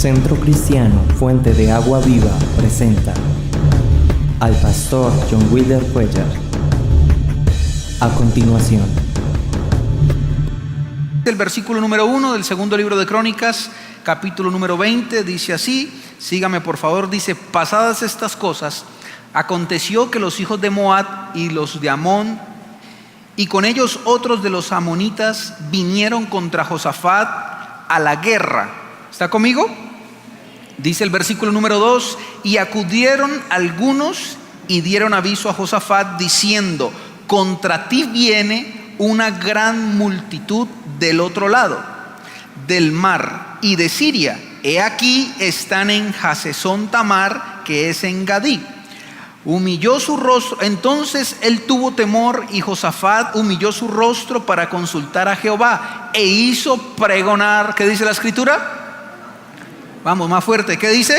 Centro Cristiano Fuente de Agua Viva presenta al pastor John Wilder Cuellar. A continuación, el versículo número 1 del segundo libro de Crónicas, capítulo número 20, dice así, sígame por favor, dice: pasadas estas cosas, aconteció que los hijos de Moab y los de Amón, y con ellos otros de los amonitas, vinieron contra Josafat a la guerra. ¿Está conmigo? Dice el versículo número 2, y acudieron algunos y dieron aviso a Josafat diciendo: contra ti viene una gran multitud del otro lado del mar y de Siria. He aquí están en Hasezón Tamar, que es en Gadí. Humilló su rostro, entonces él tuvo temor, y Josafat humilló su rostro para consultar a Jehová e hizo pregonar. ¿Qué dice la escritura? Vamos, más fuerte. ¿Qué dice?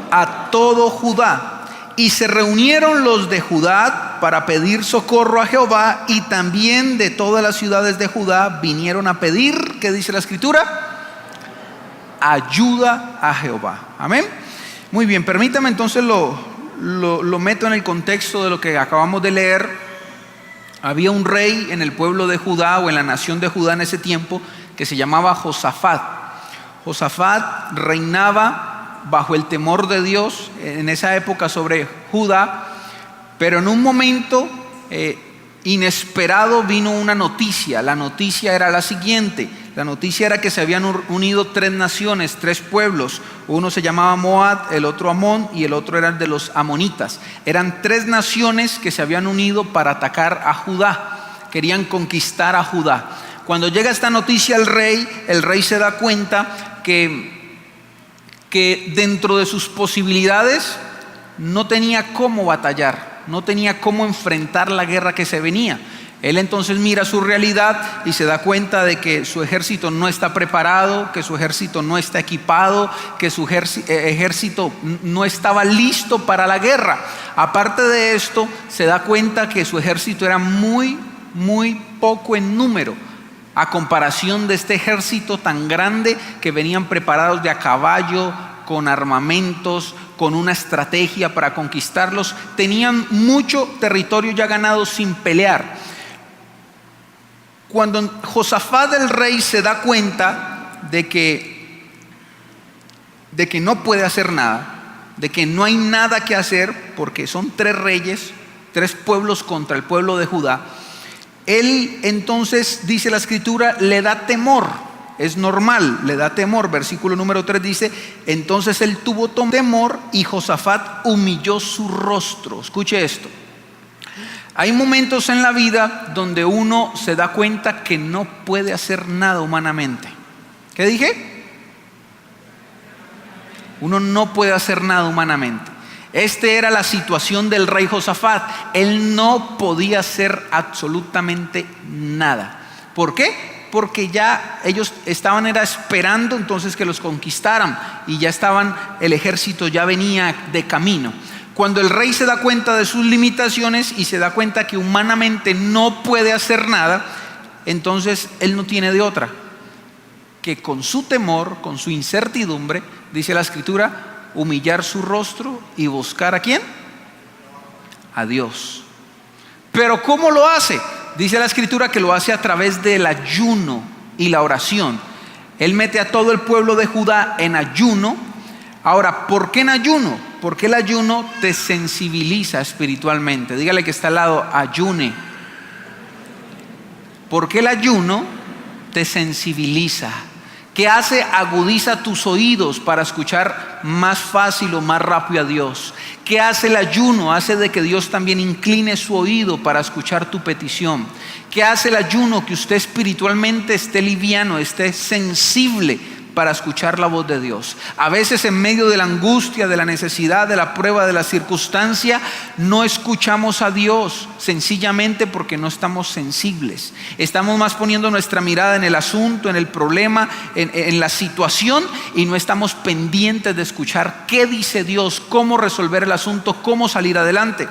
A todo Judá. Y se reunieron los de Judá para pedir socorro a Jehová, y también de todas las ciudades de Judá vinieron a pedir, ¿qué dice la escritura? Ayuda a Jehová. Amén. Muy bien, permítame entonces lo meto en el contexto de lo que acabamos de leer. Había un rey en el pueblo de Judá, o en la nación de Judá en ese tiempo, que se llamaba Josafat. Josafat reinaba bajo el temor de Dios en esa época sobre Judá, pero en un momento inesperado vino una noticia. La noticia era la siguiente: la noticia era que se habían unido tres naciones, tres pueblos. Uno se llamaba Moab, el otro Amón y el otro era el de los amonitas. Eran tres naciones que se habían unido para atacar a Judá, querían conquistar a Judá. Cuando llega esta noticia al rey, el rey se da cuenta que dentro de sus posibilidades no tenía cómo batallar, no tenía cómo enfrentar la guerra que se venía. Él entonces mira su realidad y se da cuenta de que su ejército no está preparado, que su ejército no está equipado, que su ejército no estaba listo para la guerra. Aparte de esto, se da cuenta que su ejército era muy poco en número, a comparación de este ejército tan grande que venían preparados de a caballo, con armamentos, con una estrategia para conquistarlos. Tenían mucho territorio ya ganado sin pelear. Cuando Josafat el rey se da cuenta de que no puede hacer nada, de que no hay nada que hacer, porque son tres reyes, tres pueblos contra el pueblo de Judá, él entonces, dice la escritura, le da temor. Es normal, le da temor. Versículo número 3 dice: entonces él tuvo temor y Josafat humilló su rostro. Escuche esto. Hay momentos en la vida donde uno se da cuenta que no puede hacer nada humanamente. ¿Qué dije? Uno no puede hacer nada humanamente. Esta era la situación del rey Josafat. Él no podía hacer absolutamente nada. ¿Por qué? Porque ya ellos estaban esperando entonces que los conquistaran, y ya el ejército ya venía de camino. Cuando el rey se da cuenta de sus limitaciones y se da cuenta que humanamente no puede hacer nada, entonces él no tiene de otra que, con su temor, con su incertidumbre, dice la escritura, humillar su rostro y buscar ¿a quién? A Dios. Pero ¿cómo lo hace? Dice la escritura que lo hace a través del ayuno y la oración. Él mete a todo el pueblo de Judá en ayuno. Ahora, ¿por qué en ayuno? Porque el ayuno te sensibiliza espiritualmente. Dígale que está al lado: ayune. Porque el ayuno te sensibiliza. ¿Qué hace? Agudiza tus oídos para escuchar más fácil o más rápido a Dios. ¿Qué hace el ayuno? Hace de que Dios también incline su oído para escuchar tu petición. ¿Qué hace el ayuno? Que usted espiritualmente esté liviano, esté sensible para escuchar la voz de Dios. A veces, en medio de la angustia, de la necesidad, de la prueba, de la circunstancia, no escuchamos a Dios, sencillamente porque no estamos sensibles. Estamos más poniendo nuestra mirada en el asunto, en el problema, en la situación, y no estamos pendientes de escuchar qué dice Dios, cómo resolver el asunto, cómo salir adelante.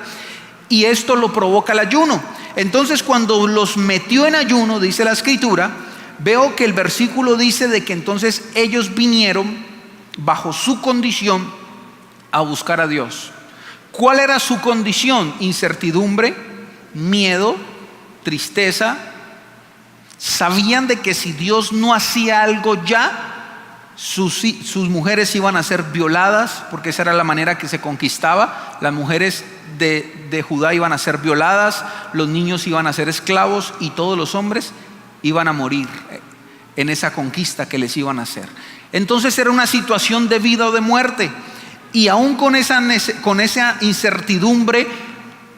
Y esto lo provoca el ayuno. Entonces, cuando los metió en ayuno, dice la escritura, veo que el versículo dice de que entonces ellos vinieron bajo su condición a buscar a Dios. ¿Cuál era su condición? Incertidumbre, miedo, tristeza. Sabían de que si Dios no hacía algo ya, sus mujeres iban a ser violadas, porque esa era la manera que se conquistaba. Las mujeres de Judá iban a ser violadas, los niños iban a ser esclavos y todos los hombres iban a morir en esa conquista que les iban a hacer. Entonces era una situación de vida o de muerte. Y aún con esa incertidumbre,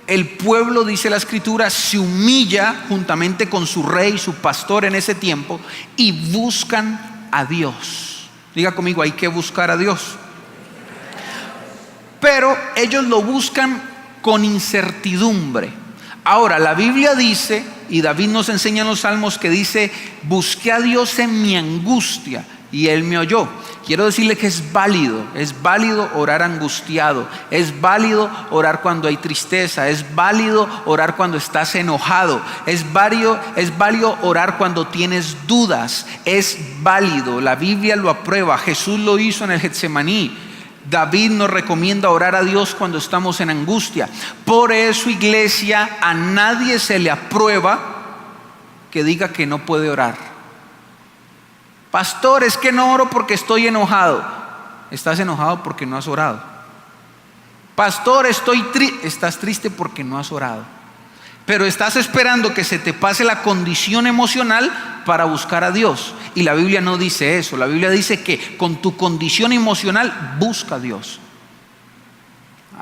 el pueblo, dice la Escritura, se humilla juntamente con su rey, su pastor en ese tiempo, y buscan a Dios. Diga conmigo, hay que buscar a Dios. Pero ellos lo buscan con incertidumbre. Ahora, la Biblia dice, y David nos enseña en los Salmos, que dice: busqué a Dios en mi angustia y Él me oyó. Quiero decirle que es válido orar angustiado, es válido orar cuando hay tristeza, es válido orar cuando estás enojado, es válido orar cuando tienes dudas, es válido, la Biblia lo aprueba, Jesús lo hizo en el Getsemaní. David nos recomienda orar a Dios cuando estamos en angustia. Por eso, iglesia, a nadie se le aprueba que diga que no puede orar. Pastor, es que no oro porque estoy enojado. Estás enojado porque no has orado. Pastor, estás triste porque no has orado. Pero estás esperando que se te pase la condición emocional para buscar a Dios. Y la Biblia no dice eso. La Biblia dice que con tu condición emocional busca a Dios.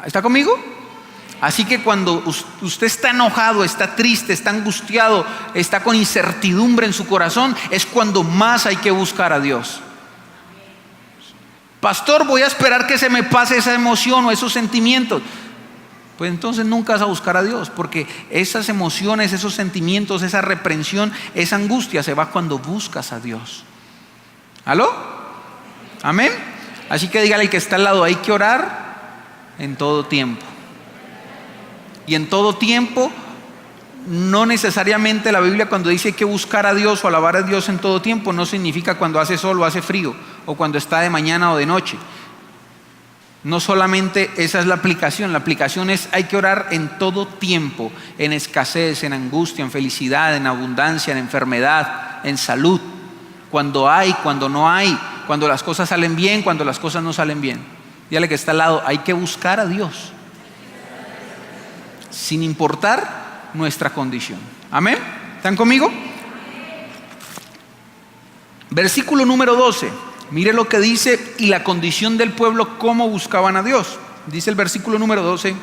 ¿Está conmigo? Así que cuando usted está enojado, está triste, está angustiado, está con incertidumbre en su corazón, es cuando más hay que buscar a Dios. Pastor, voy a esperar que se me pase esa emoción o esos sentimientos. Pues entonces nunca vas a buscar a Dios, porque esas emociones, esos sentimientos, esa reprensión, esa angustia se va cuando buscas a Dios. ¿Aló? ¿Amén? Así que dígale al que está al lado, hay que orar en todo tiempo. Y en todo tiempo, no necesariamente la Biblia cuando dice que buscar a Dios o alabar a Dios en todo tiempo, no significa cuando hace sol o hace frío, o cuando está de mañana o de noche. No solamente esa es la aplicación es hay que orar en todo tiempo, en escasez, en angustia, en felicidad, en abundancia, en enfermedad, en salud, cuando hay, cuando no hay, cuando las cosas salen bien, cuando las cosas no salen bien. Dígale que está al lado, hay que buscar a Dios, sin importar nuestra condición. Amén. ¿Están conmigo? Versículo número 12. Mire lo que dice, y la condición del pueblo, cómo buscaban a Dios. Dice el versículo número 12.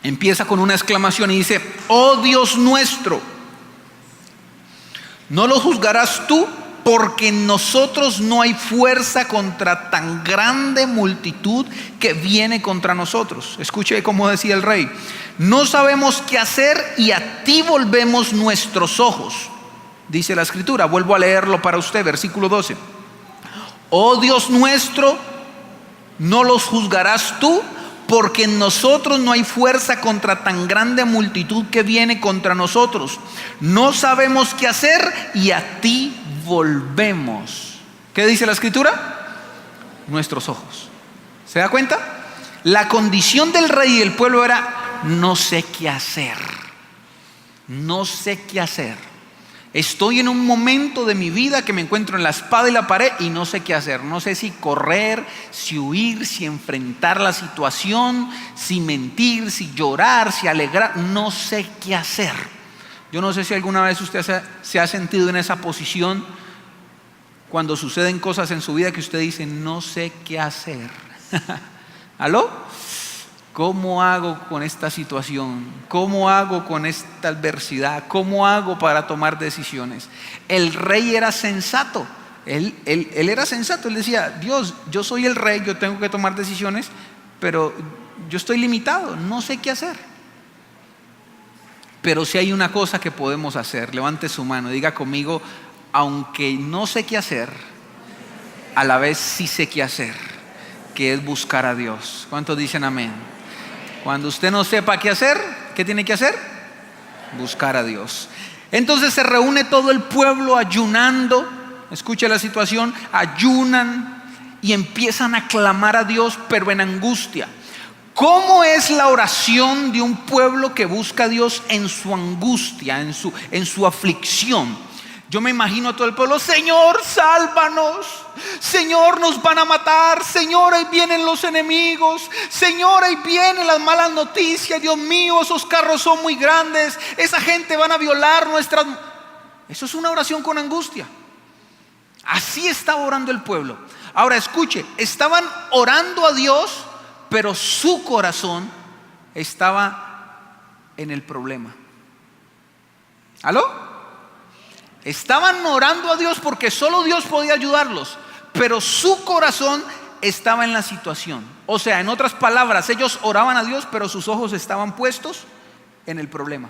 Empieza con una exclamación y dice: oh Dios nuestro, no lo juzgarás tú, porque en nosotros no hay fuerza contra tan grande multitud que viene contra nosotros. Escuche cómo decía el rey: no sabemos qué hacer y a ti volvemos nuestros ojos. Dice la Escritura, vuelvo a leerlo para usted, versículo 12. Oh Dios nuestro, no los juzgarás tú, porque en nosotros no hay fuerza contra tan grande multitud que viene contra nosotros. No sabemos qué hacer y a ti volvemos. ¿Qué dice la Escritura? Nuestros ojos. ¿Se da cuenta? La condición del rey y del pueblo era: no sé qué hacer. No sé qué hacer. Estoy en un momento de mi vida que me encuentro en la espada y la pared y no sé qué hacer. No sé si correr, si huir, si enfrentar la situación, si mentir, si llorar, si alegrar. No sé qué hacer. Yo no sé si alguna vez usted se ha sentido en esa posición cuando suceden cosas en su vida que usted dice: no sé qué hacer. ¿Aló? ¿Cómo hago con esta situación? ¿Cómo hago con esta adversidad? ¿Cómo hago para tomar decisiones? El rey era sensato. Él era sensato. Él decía: Dios, yo soy el rey, yo tengo que tomar decisiones, pero yo estoy limitado, no sé qué hacer. Pero si hay una cosa que podemos hacer, levante su mano, diga conmigo: aunque no sé qué hacer, a la vez sí sé qué hacer, que es buscar a Dios. ¿Cuántos dicen amén? Cuando usted no sepa qué hacer, ¿qué tiene que hacer? Buscar a Dios. Entonces se reúne todo el pueblo ayunando escuche la situación, ayunan y empiezan a clamar a Dios, pero en angustia. ¿Cómo es la oración de un pueblo que busca a Dios en su angustia, en su aflicción? Yo me imagino a todo el pueblo: Señor, sálvanos. Señor, nos van a matar. Señor, ahí vienen los enemigos. Señor, ahí vienen las malas noticias. Dios mío, esos carros son muy grandes. Esa gente van a violar nuestras... Eso es una oración con angustia. Así estaba orando el pueblo. Ahora escuche, estaban orando a Dios, pero su corazón estaba en el problema. ¿Aló? Estaban orando a Dios porque solo Dios podía ayudarlos, pero su corazón estaba en la situación. O sea, en otras palabras, ellos oraban a Dios, pero sus ojos estaban puestos en el problema.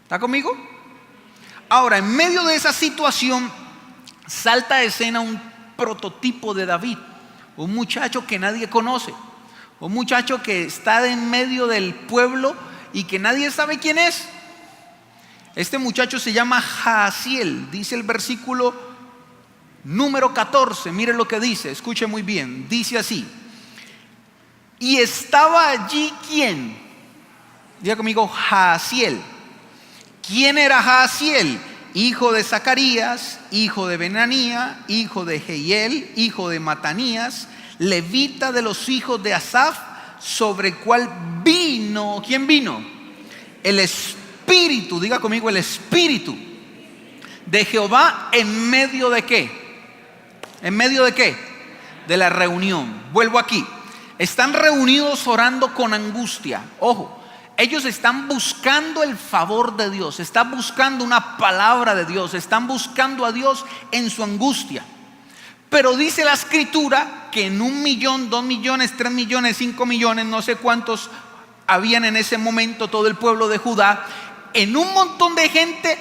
¿Está conmigo? Ahora, en medio de esa situación, salta a escena un prototipo de David, un muchacho que nadie conoce, un muchacho que está en medio del pueblo y que nadie sabe quién es. Este muchacho se llama Jaasiel, dice el versículo número 14, mire lo que dice, escuche muy bien, dice así: y estaba allí ¿quién? Diga conmigo, Jaasiel. ¿Quién era Jaasiel? Hijo de Zacarías, hijo de Benanía, hijo de Jehiel, hijo de Matanías, levita de los hijos de Asaf, sobre el cual vino, ¿quién vino? El Espíritu, diga conmigo, el Espíritu de Jehová. ¿En medio de qué? ¿En medio de qué? De la reunión. Vuelvo aquí. Están reunidos orando con angustia. Ojo, ellos están buscando el favor de Dios, están buscando una palabra de Dios, están buscando a Dios en su angustia. Pero dice la escritura que en 1 millón, 2 millones, 3 millones, 5 millones, no sé cuántos habían en ese momento, todo el pueblo de Judá, en un montón de gente,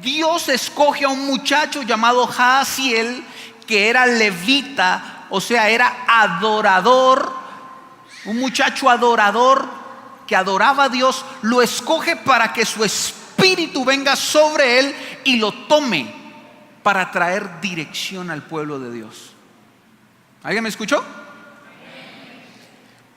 Dios escoge a un muchacho llamado Jaasiel, que era levita, o sea, era adorador, un muchacho adorador que adoraba a Dios. Lo escoge para que su espíritu venga sobre él y lo tome para traer dirección al pueblo de Dios. ¿Alguien me escuchó?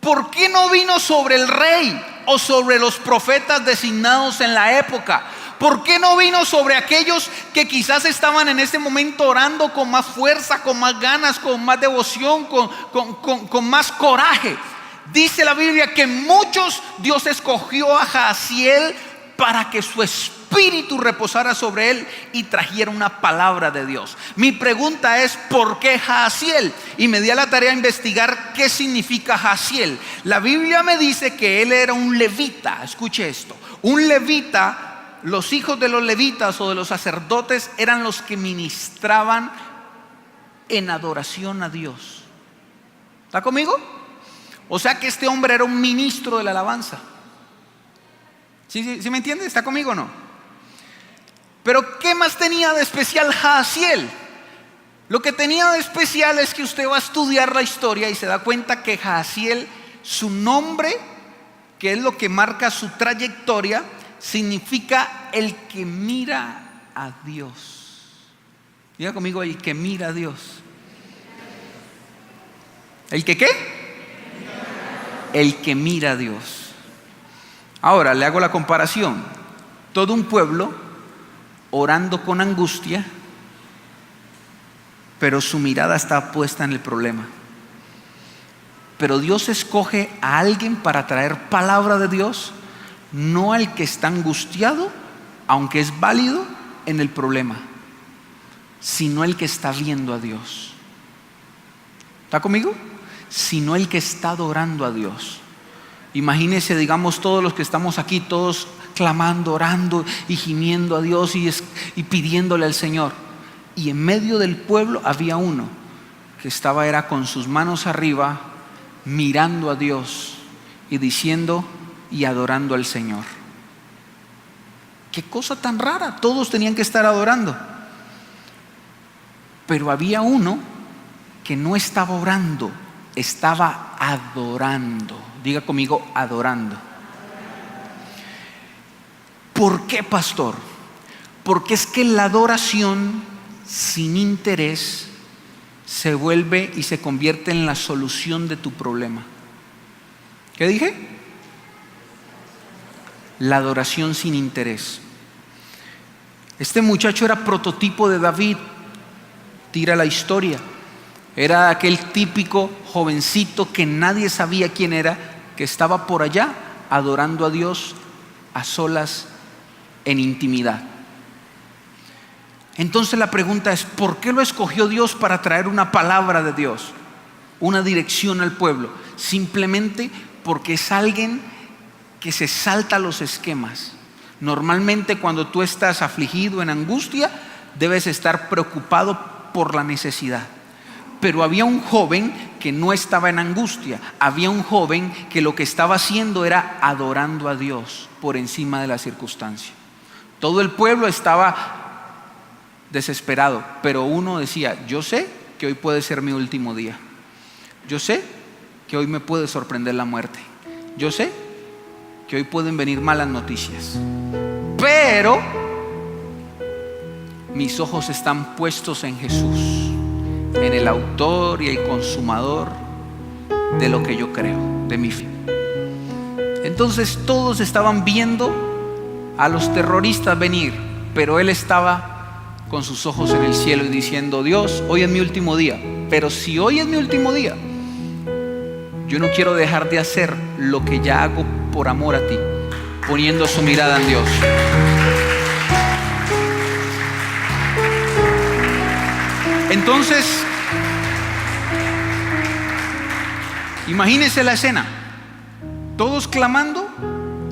¿Por qué no vino sobre el rey o sobre los profetas designados en la época? ¿Por qué no vino sobre aquellos que quizás estaban en ese momento orando con más fuerza, con más ganas, con más devoción, con más coraje? Dice la Biblia que muchos Dios escogió a Jaasiel para que su espíritu reposara sobre él y trajera una palabra de Dios. Mi pregunta es: ¿por qué Jaasiel? Y me di a la tarea de investigar qué significa Jaasiel. La Biblia me dice que él era un levita. Escuche esto: un levita, los hijos de los levitas o de los sacerdotes eran los que ministraban en adoración a Dios. ¿Está conmigo? O sea que este hombre era un ministro de la alabanza. ¿Sí me entiende? ¿Está conmigo o no? Pero ¿qué más tenía de especial Jaasiel? Lo que tenía de especial es que usted va a estudiar la historia y se da cuenta que Jaasiel, su nombre, que es lo que marca su trayectoria, significa el que mira a Dios. Diga conmigo, el que mira a Dios. ¿El que qué? El que mira a Dios. Ahora le hago la comparación. Todo un pueblo orando con angustia, pero su mirada está puesta en el problema. Pero Dios escoge a alguien para traer palabra de Dios, no al que está angustiado, aunque es válido en el problema, sino el que está viendo a Dios. ¿Está conmigo? Sino el que está adorando a Dios. Imagínense, digamos, todos los que estamos aquí, todos clamando, orando y gimiendo a Dios y pidiéndole al Señor. Y en medio del pueblo había uno que era con sus manos arriba, mirando a Dios y diciendo y adorando al Señor. Qué cosa tan rara, todos tenían que estar adorando. Pero había uno que no estaba orando, estaba adorando. Diga conmigo, adorando. ¿Por qué, pastor? Porque es que la adoración sin interés se vuelve y se convierte en la solución de tu problema. ¿Qué dije? La adoración sin interés. Este muchacho era prototipo de David. Tira la historia. Era aquel típico jovencito que nadie sabía quién era, que estaba por allá adorando a Dios a solas, en intimidad. Entonces la pregunta es, ¿por qué lo escogió Dios para traer una palabra de Dios, una dirección al pueblo? Simplemente porque es alguien que se salta los esquemas. Normalmente cuando tú estás afligido, en angustia, debes estar preocupado por la necesidad. Pero había un joven que no estaba en angustia. Había un joven que lo que estaba haciendo era adorando a Dios por encima de la circunstancia. Todo el pueblo estaba desesperado, pero uno decía, yo sé que hoy puede ser mi último día. Yo sé que hoy me puede sorprender la muerte. Yo sé que hoy pueden venir malas noticias. Pero mis ojos están puestos en Jesús, en el autor y el consumador de lo que yo creo, de mi fe. Entonces todos estaban viendo a los terroristas venir, pero él estaba con sus ojos en el cielo y diciendo, Dios, hoy es mi último día, pero si hoy es mi último día, yo no quiero dejar de hacer lo que ya hago por amor a ti, poniendo su mirada en Dios. Entonces, imagínense la escena, todos clamando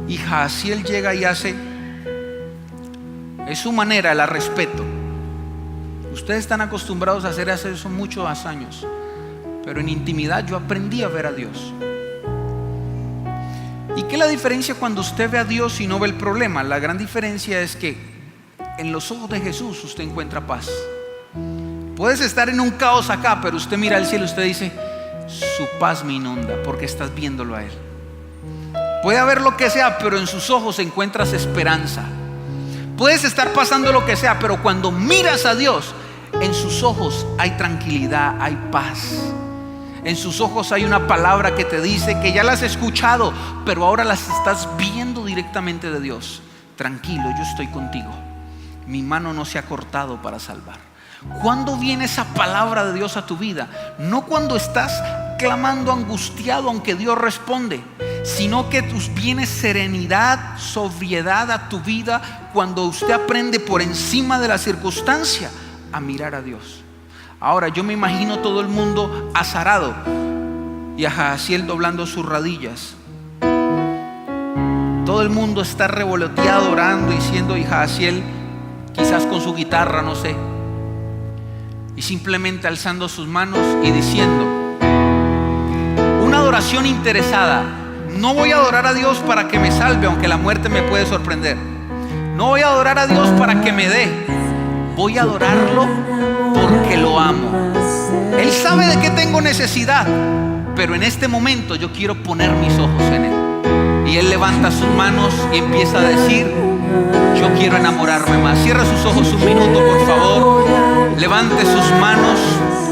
y Jahaziel llega y hace, es su manera, la respeto. Ustedes están acostumbrados a hacer eso muchos años, pero en intimidad yo aprendí a ver a Dios. ¿Y qué es la diferencia cuando usted ve a Dios y no ve el problema? La gran diferencia es que en los ojos de Jesús usted encuentra paz. Puedes estar en un caos acá, pero usted mira al cielo y usted dice, su paz me inunda, porque estás viéndolo a Él. Puede haber lo que sea, pero en sus ojos encuentras esperanza. Puedes estar pasando lo que sea, pero cuando miras a Dios, en sus ojos hay tranquilidad, hay paz. En sus ojos hay una palabra que te dice que ya la has escuchado, pero ahora las estás viendo directamente de Dios. Tranquilo, yo estoy contigo. Mi mano no se ha cortado para salvar. ¿Cuándo viene esa palabra de Dios a tu vida? No cuando estás clamando angustiado, aunque Dios responde, sino que viene serenidad, sobriedad a tu vida cuando usted aprende por encima de la circunstancia a mirar a Dios. Ahora yo me imagino todo el mundo azarado y a Jahaziel doblando sus rodillas. Todo el mundo está revoloteado orando, diciendo, y Jahaziel quizás con su guitarra, no sé, y simplemente alzando sus manos y diciendo una adoración interesada. No voy a adorar a Dios para que me salve, aunque la muerte me puede sorprender. No voy a adorar a Dios para que me dé. Voy a adorarlo porque lo amo. Él sabe de qué tengo necesidad, pero en este momento yo quiero poner mis ojos en Él. Y Él levanta sus manos y empieza a decir, yo quiero enamorarme más. Cierra sus ojos un minuto, por favor. Levante sus manos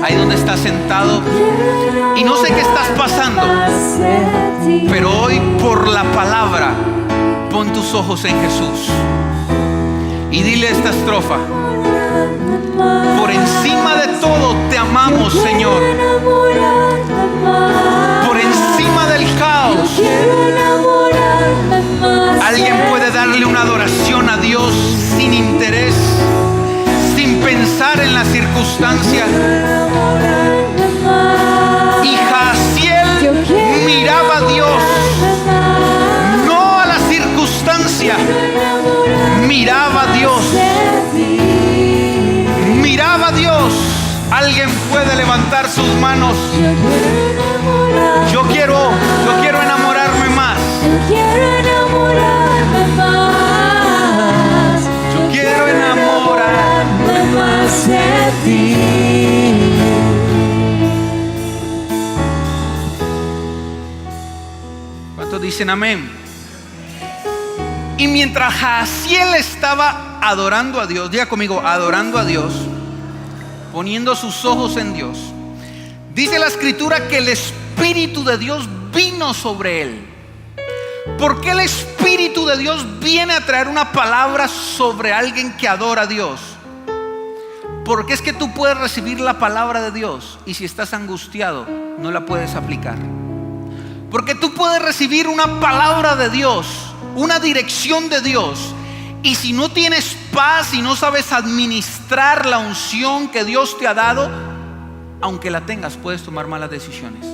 ahí donde está sentado. Y no sé qué estás pasando, pero hoy por la palabra pon tus ojos en Jesús y dile esta estrofa: por encima de todo te amamos, Señor. Por encima del caos. Alguien puede darle una adoración a Dios sin interés, sin pensar en la circunstancia. Y Jahaziel miraba a Dios, no a la circunstancia. Miraba a Dios. Miraba a Dios. Alguien puede levantar sus manos. Yo quiero enamorarme más. Yo quiero enamorarme más de ti. ¿Cuántos dicen amén? Y mientras Jahaziel estaba adorando a Dios, diga conmigo, adorando a Dios, poniendo sus ojos en Dios, dice la escritura que el Espíritu de Dios vino sobre él. ¿Por qué el Espíritu de Dios viene a traer una palabra sobre alguien que adora a Dios? Porque es que tú puedes recibir la palabra de Dios y si estás angustiado no la puedes aplicar. Porque tú puedes recibir una palabra de Dios, una dirección de Dios, y si no tienes paz y no sabes administrar la unción que Dios te ha dado, aunque la tengas, puedes tomar malas decisiones.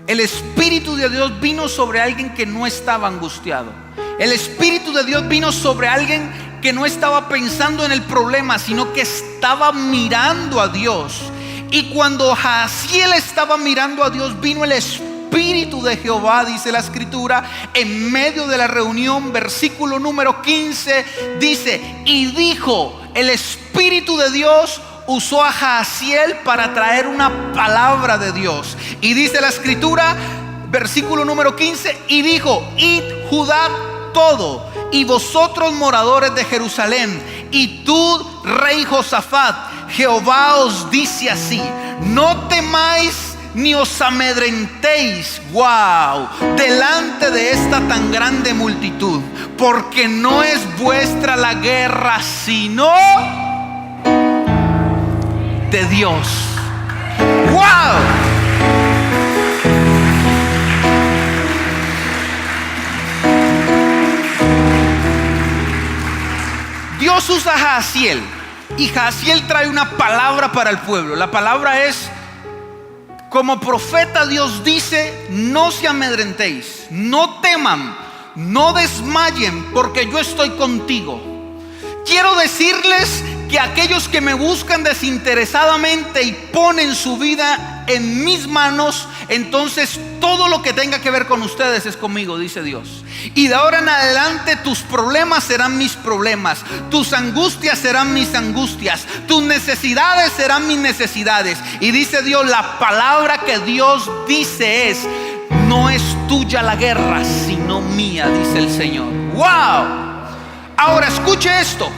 El Espíritu de Dios vino sobre alguien que no estaba angustiado. El Espíritu de Dios vino sobre alguien que no estaba pensando en el problema, sino que estaba mirando a Dios. Y cuando Jahaziel estaba mirando a Dios, vino el Espíritu de Jehová, dice la escritura, en medio de la reunión. Versículo número 15 dice: y dijo, el Espíritu de Dios usó a Jahaziel para traer una palabra de Dios. Y dice la escritura, versículo número 15, y dijo: id Judá todo, y vosotros moradores de Jerusalén, y tú rey Josafat, Jehová os dice así: no temáis ni os amedrentéis, delante de esta tan grande multitud, porque no es vuestra la guerra, sino de Dios. Dios usa a Jahaziel y Jahaziel trae una palabra para el pueblo. La palabra es: como profeta Dios dice, no se amedrentéis, no teman, no desmayen, porque yo estoy contigo. Quiero decirles que aquellos que me buscan desinteresadamente y ponen su vida en mis manos, entonces todo lo que tenga que ver con ustedes es conmigo, dice Dios. Y de ahora en adelante tus problemas serán mis problemas, tus angustias serán mis angustias, tus necesidades serán mis necesidades. Y dice Dios, la palabra que Dios dice es: no es tuya la guerra, sino mía, dice el Señor. Ahora escuche esto.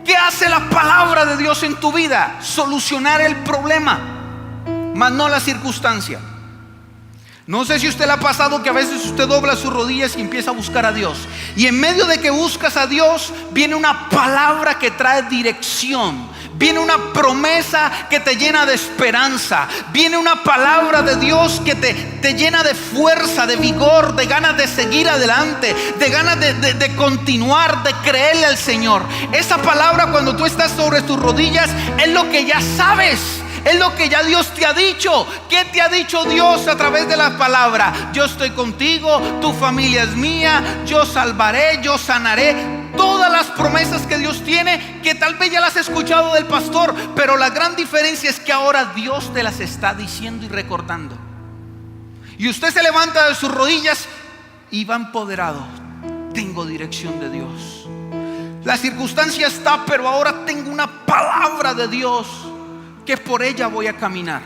¿Qué hace la palabra de Dios en tu vida? Solucionar el problema, mas no la circunstancia. No sé si a usted le ha pasado que a veces usted dobla sus rodillas y empieza a buscar a Dios, y en medio de que buscas a Dios viene una palabra que trae dirección, viene una promesa que te llena de esperanza, viene una palabra de Dios que te llena de fuerza, de vigor, de ganas de seguir adelante, de ganas de continuar, de creerle al Señor. Esa palabra, cuando tú estás sobre tus rodillas, es lo que ya sabes, es lo que ya Dios te ha dicho. ¿Qué te ha dicho Dios a través de la palabra? Yo estoy contigo, tu familia es mía, yo salvaré, yo sanaré. Todas las promesas que Dios tiene, que tal vez ya las has escuchado del pastor, pero la gran diferencia es que ahora Dios te las está diciendo y recordando. Y usted se levanta de sus rodillas y va empoderado: tengo dirección de Dios. La circunstancia está, pero ahora tengo una palabra de Dios, que por ella voy a caminar.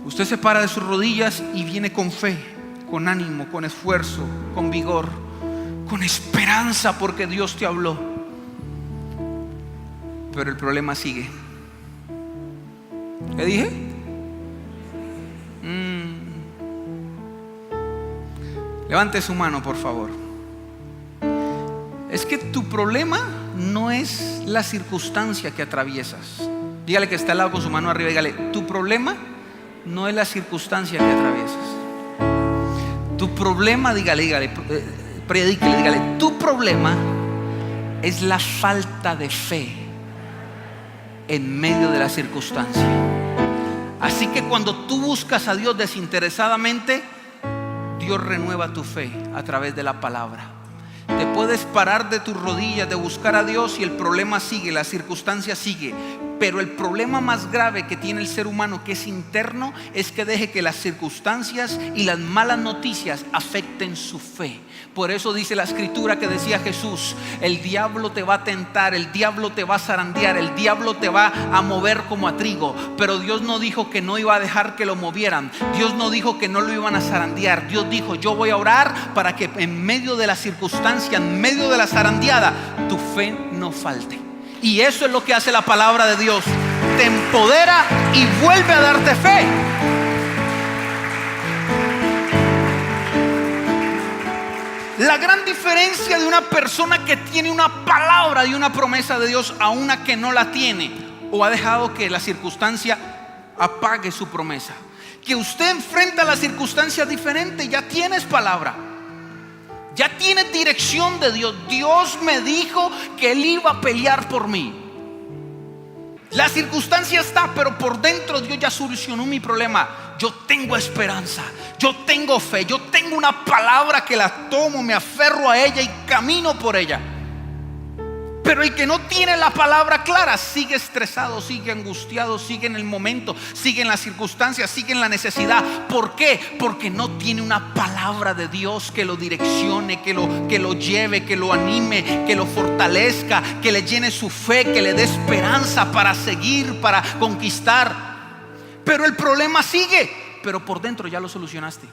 Usted se para de sus rodillas y viene con fe, con ánimo, con esfuerzo, con vigor, con esperanza, porque Dios te habló. Pero el problema sigue. ¿Qué dije? Levante su mano, por favor. Es que tu problema no es la circunstancia que atraviesas. Dígale que está al lado con su mano arriba, dígale: tu problema no es la circunstancia que atraviesas. Tu problema, dígale, predíquele, dígale: tu problema es la falta de fe en medio de la circunstancia. Así que cuando tú buscas a Dios desinteresadamente, Dios renueva tu fe a través de la palabra. Te puedes parar de tus rodillas, de buscar a Dios, y el problema sigue, la circunstancia sigue. Pero el problema más grave que tiene el ser humano, que es interno, es que deje que las circunstancias y las malas noticias afecten su fe. Por eso dice la escritura que decía Jesús: el diablo te va a tentar, el diablo te va a zarandear, el diablo te va a mover como a trigo. Pero Dios no dijo que no iba a dejar que lo movieran. Dios no dijo que no lo iban a zarandear. Dios dijo: yo voy a orar para que en medio de la circunstancia, en medio de la zarandeada, tu fe no falte. Y eso es lo que hace la palabra de Dios. Te empodera y vuelve a darte fe. La gran diferencia de una persona que tiene una palabra y una promesa de Dios a una que no la tiene, o ha dejado que la circunstancia apague su promesa. Que usted enfrenta las circunstancias diferentes, ya tienes palabra, ya tienes dirección de Dios. Dios me dijo que Él iba a pelear por mí. La circunstancia está, pero por dentro Dios ya solucionó mi problema. Yo tengo esperanza, yo tengo fe, yo tengo una palabra que la tomo, me aferro a ella y camino por ella. Pero el que no tiene la palabra clara sigue estresado, sigue angustiado, sigue en el momento, sigue en las circunstancias, sigue en la necesidad. ¿Por qué? Porque no tiene una palabra de Dios que lo direccione, que lo lleve, que lo anime, que lo fortalezca, que le llene su fe, que le dé esperanza para seguir, para conquistar. Pero el problema sigue, pero por dentro ya lo solucionaste.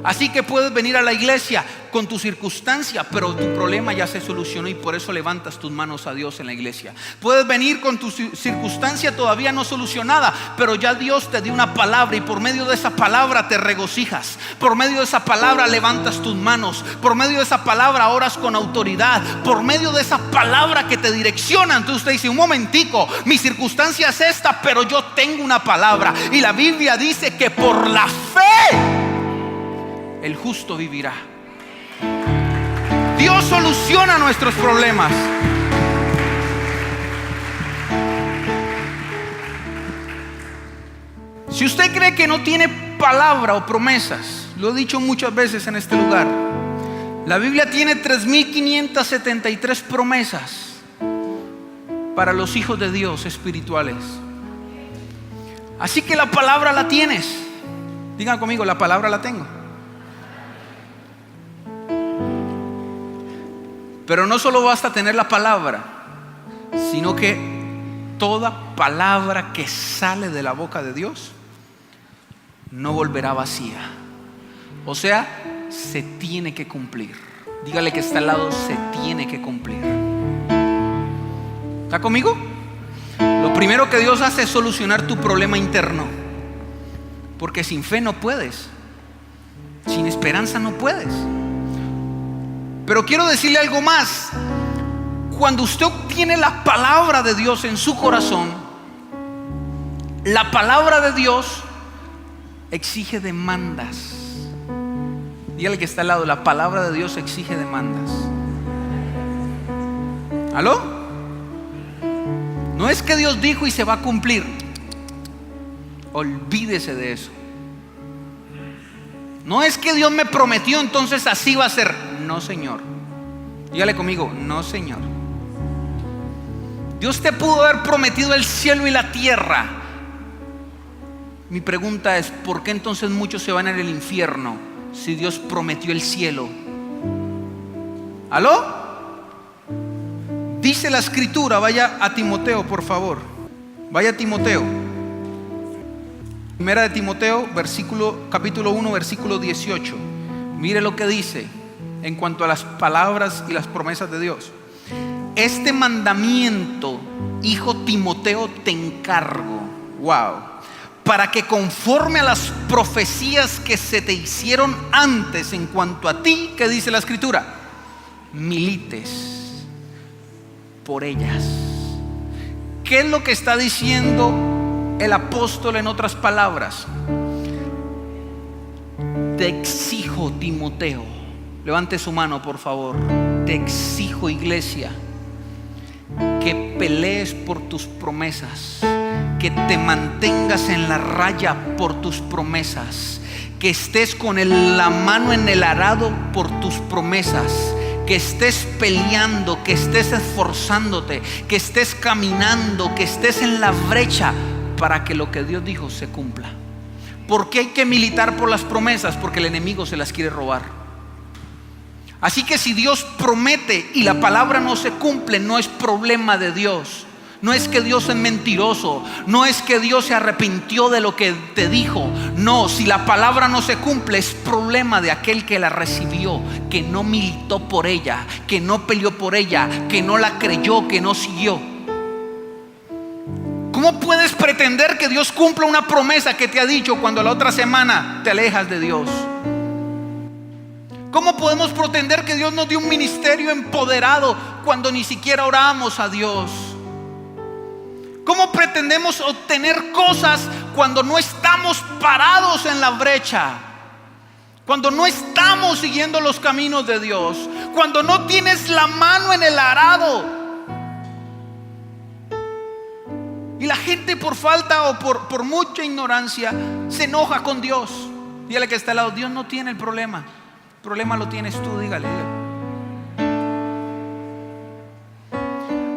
Así que puedes venir a la iglesia con tu circunstancia, pero tu problema ya se solucionó y por eso levantas tus manos a Dios en la iglesia. Puedes venir con tu circunstancia todavía no solucionada, pero ya Dios te dio una palabra y por medio de esa palabra te regocijas. Por medio de esa palabra levantas tus manos. Por medio de esa palabra oras con autoridad. Por medio de esa palabra que te direcciona. Entonces usted dice: un momentico, mi circunstancia es esta, pero yo tengo una palabra. Y la Biblia dice que por la fe el justo vivirá. Dios soluciona nuestros problemas. Si usted cree que no tiene palabra o promesas, lo he dicho muchas veces en este lugar, la Biblia tiene 3.573 promesas para los hijos de Dios espirituales. Así que la palabra la tienes. Digan conmigo: la palabra la tengo. Pero no solo basta tener la palabra, sino que toda palabra que sale de la boca de Dios no volverá vacía. O sea, se tiene que cumplir. Dígale que está al lado: se tiene que cumplir. ¿Está conmigo? Lo primero que Dios hace es solucionar tu problema interno, porque sin fe no puedes, sin esperanza no puedes. Pero quiero decirle algo más. Cuando usted obtiene la palabra de Dios en su corazón, la palabra de Dios exige demandas. Dígale que está al lado: la palabra de Dios exige demandas. ¿Aló? No es que Dios dijo y se va a cumplir. Olvídese de eso. No es que Dios me prometió, entonces así va a ser. No, Señor. Dígale conmigo: no, Señor. Dios te pudo haber prometido el cielo y la tierra. Mi pregunta es: ¿por qué entonces muchos se van en el infierno si Dios prometió el cielo? ¿Aló? Dice la escritura, vaya a Timoteo por favor. Vaya a Timoteo. Primera de Timoteo, capítulo 1, versículo 18. Mire lo que dice en cuanto a las palabras y las promesas de Dios. Este mandamiento, hijo Timoteo, te encargo. Wow. Para que conforme a las profecías que se te hicieron antes en cuanto a ti, ¿qué dice la escritura? Milites por ellas. ¿Qué es lo que está diciendo el apóstol en otras palabras? Te exijo, Timoteo. Levante su mano por favor. Te exijo, iglesia, que pelees por tus promesas, que te mantengas en la raya por tus promesas, que estés con la mano en el arado por tus promesas, que estés peleando, que estés esforzándote, que estés caminando, que estés en la brecha para que lo que Dios dijo se cumpla. ¿Por qué hay que militar por las promesas? Porque el enemigo se las quiere robar. Así que si Dios promete y la palabra no se cumple, no es problema de Dios. No es que Dios es mentiroso, no es que Dios se arrepintió de lo que te dijo. No, si la palabra no se cumple, es problema de aquel que la recibió, que no militó por ella, que no peleó por ella, que no la creyó, que no siguió. ¿Cómo puedes pretender que Dios cumpla una promesa que te ha dicho cuando la otra semana te alejas de Dios? ¿Cómo podemos pretender que Dios nos dio un ministerio empoderado cuando ni siquiera oramos a Dios? ¿Cómo pretendemos obtener cosas cuando no estamos parados en la brecha? Cuando no estamos siguiendo los caminos de Dios, cuando no tienes la mano en el arado. Y la gente por falta o por mucha ignorancia se enoja con Dios. Dígale que está al lado, Dios no tiene el problema lo tienes tú, dígale.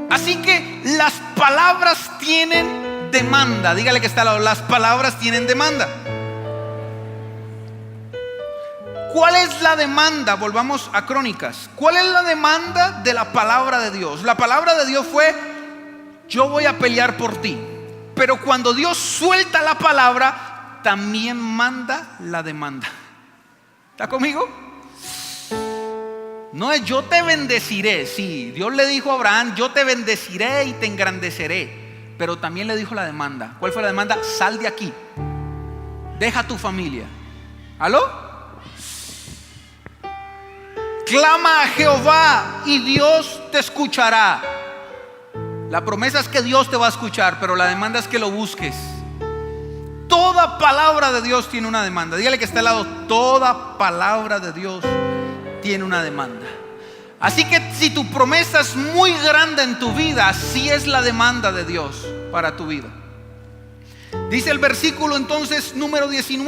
Así que las palabras tienen demanda. Dígale que está al lado, las palabras tienen demanda. ¿Cuál es la demanda? Volvamos a Crónicas. ¿Cuál es la demanda de la palabra de Dios? La palabra de Dios fue: yo voy a pelear por ti. Pero cuando Dios suelta la palabra, también manda la demanda. ¿Está conmigo? No es yo te bendeciré. Sí, Dios le dijo a Abraham: yo te bendeciré y te engrandeceré. Pero también le dijo la demanda. ¿Cuál fue la demanda? Sal de aquí, deja tu familia. ¿Aló? Clama a Jehová y Dios te escuchará. La promesa es que Dios te va a escuchar, pero la demanda es que lo busques. Toda palabra de Dios tiene una demanda. Dígale que está al lado, toda palabra de Dios tiene una demanda. Así que si tu promesa es muy grande en tu vida, así es la demanda de Dios para tu vida. Dice el versículo entonces número 16.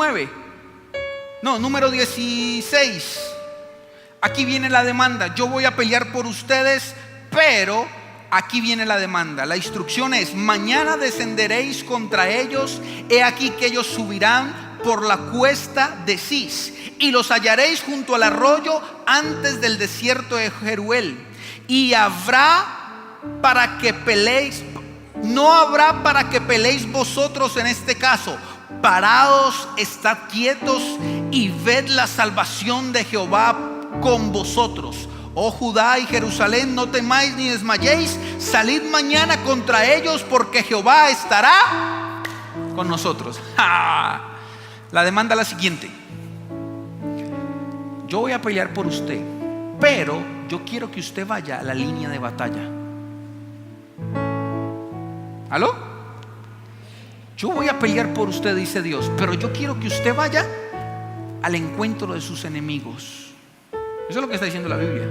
Aquí viene la demanda. Yo voy a pelear por ustedes, pero aquí viene la demanda. La instrucción es: mañana descenderéis contra ellos. He aquí que ellos subirán por la cuesta de Cis, y los hallaréis junto al arroyo antes del desierto de Jeruel. Y habrá para que peleéis, no habrá para que peleéis vosotros en este caso. Paraos, estad quietos y ved la salvación de Jehová con vosotros. Oh Judá y Jerusalén, no temáis ni desmayéis. Salid mañana contra ellos, porque Jehová estará con nosotros. La demanda es la siguiente: yo voy a pelear por usted, pero yo quiero que usted vaya a la línea de batalla. ¿Aló? Yo voy a pelear por usted, dice Dios, pero yo quiero que usted vaya al encuentro de sus enemigos. Eso es lo que está diciendo la Biblia.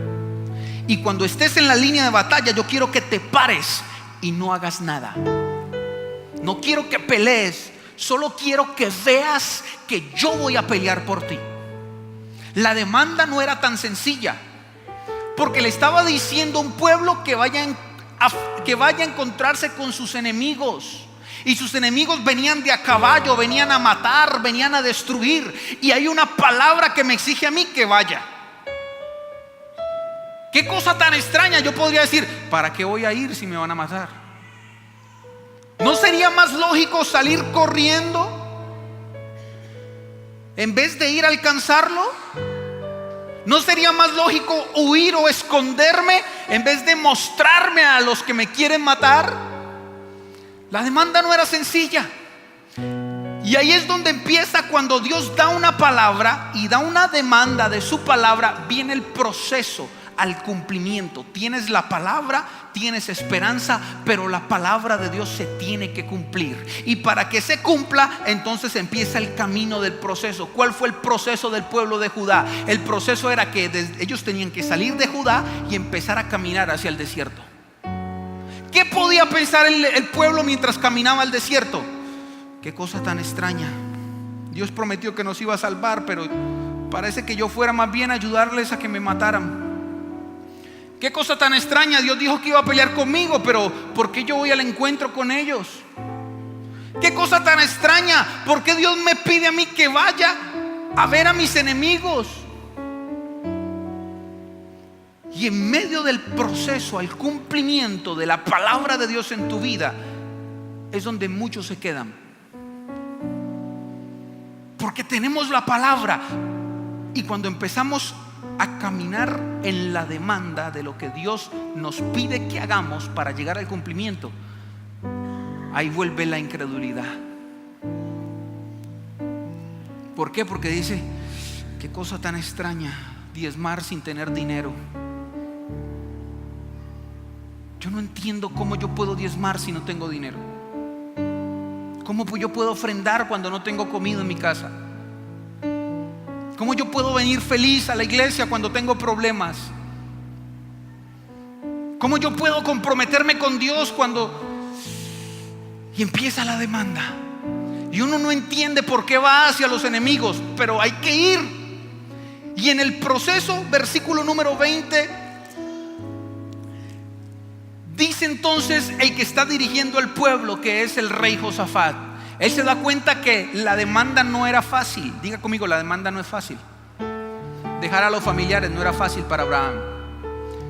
Y cuando estés en la línea de batalla, yo quiero que te pares y no hagas nada. No quiero que pelees, solo quiero que veas que yo voy a pelear por ti. La demanda no era tan sencilla, porque le estaba diciendo a un pueblo que vaya a encontrarse con sus enemigos. Y sus enemigos venían de a caballo, venían a matar, venían a destruir. Y hay una palabra que me exige a mí que vaya. Qué cosa tan extraña. Yo podría decir: ¿para qué voy a ir si me van a matar? ¿No sería más lógico salir corriendo en vez de ir a alcanzarlo? ¿No sería más lógico huir o esconderme en vez de mostrarme a los que me quieren matar? La demanda no era sencilla. Y ahí es donde empieza, cuando Dios da una palabra y da una demanda de su palabra, viene el proceso al cumplimiento. Tienes la palabra, tienes esperanza, pero la palabra de Dios se tiene que cumplir. Y para que se cumpla, entonces empieza el camino del proceso. ¿Cuál fue el proceso del pueblo de Judá? El proceso era que ellos tenían que salir de Judá y empezar a caminar hacia el desierto. ¿Qué podía pensar el pueblo mientras caminaba al desierto? Qué cosa tan extraña. Dios prometió que nos iba a salvar, pero parece que yo fuera más bien a ayudarles a que me mataran. Qué cosa tan extraña. Dios dijo que iba a pelear conmigo, pero ¿por qué yo voy al encuentro con ellos? Qué cosa tan extraña. ¿Por qué Dios me pide a mí que vaya a ver a mis enemigos? Y en medio del proceso al cumplimiento de la palabra de Dios en tu vida es donde muchos se quedan, porque tenemos la palabra, y cuando empezamos a caminar en la demanda de lo que Dios nos pide que hagamos para llegar al cumplimiento, ahí vuelve la incredulidad. ¿Por qué? Porque dice: qué cosa tan extraña, diezmar sin tener dinero. Yo no entiendo cómo yo puedo diezmar si no tengo dinero. ¿Cómo yo puedo ofrendar cuando no tengo comida en mi casa? ¿Cómo yo puedo venir feliz a la iglesia cuando tengo problemas? ¿Cómo yo puedo comprometerme con Dios cuando... Y empieza la demanda, y uno no entiende por qué va hacia los enemigos, pero hay que ir. Y en el proceso, versículo número 20, dice entonces el que está dirigiendo al pueblo, que es el rey Josafat, él se da cuenta que la demanda no era fácil. Diga conmigo: la demanda no es fácil. Dejar a los familiares no era fácil para Abraham.